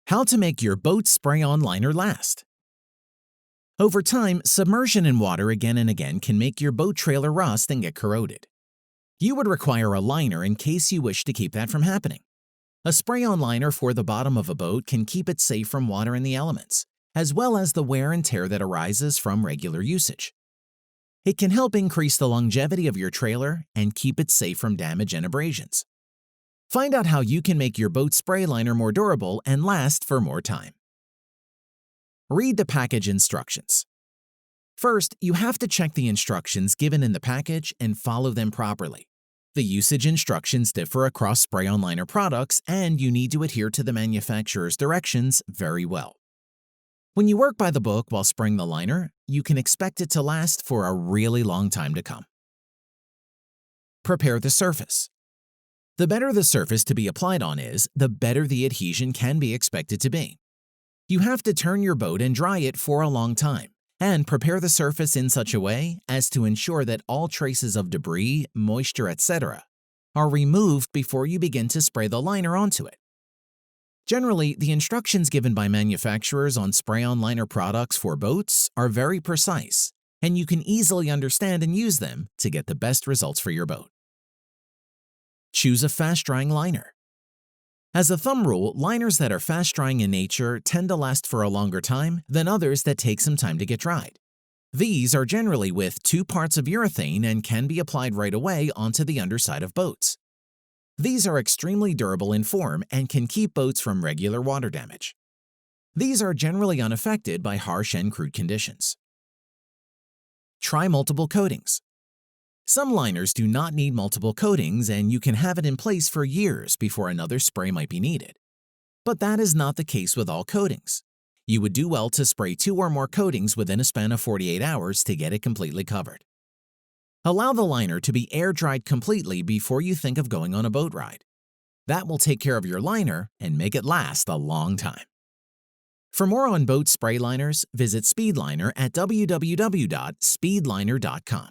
How to make your boat spray-on liner last. Over time, submersion in water again and again can make your boat trailer rust and get corroded. You would require a liner in case you wish to keep that from happening. A spray-on liner for the bottom of a boat can keep it safe from water and the elements, as well as the wear and tear that arises from regular usage. It can help increase the longevity of your trailer and keep it safe from damage and abrasions. Find out how you can make your boat spray liner more durable and last for more time. Read the package instructions. First, you have to check the instructions given in the package and follow them properly. The usage instructions differ across spray-on liner products, and you need to adhere to the manufacturer's directions very well. When you work by the book while spraying the liner, you can expect it to last for a really long time to come. Prepare the surface. The better the surface to be applied on is, the better the adhesion can be expected to be. You have to turn your boat and dry it for a long time, and prepare the surface in such a way as to ensure that all traces of debris, moisture, etc. are removed before you begin to spray the liner onto it. Generally, the instructions given by manufacturers on spray-on liner products for boats are very precise, and you can easily understand and use them to get the best results for your boat. Choose a fast-drying liner. As a thumb rule, liners that are fast-drying in nature tend to last for a longer time than others that take some time to get dried. These are generally with 2 parts of urethane and can be applied right away onto the underside of boats. These are extremely durable in form and can keep boats from regular water damage. These are generally unaffected by harsh and crude conditions. Try multiple coatings. Some liners do not need multiple coatings, and you can have it in place for years before another spray might be needed. But that is not the case with all coatings. You would do well to spray 2 or more coatings within a span of 48 hours to get it completely covered. Allow the liner to be air-dried completely before you think of going on a boat ride. That will take care of your liner and make it last a long time. For more on boat spray liners, visit Speedliner at www.speedliner.com.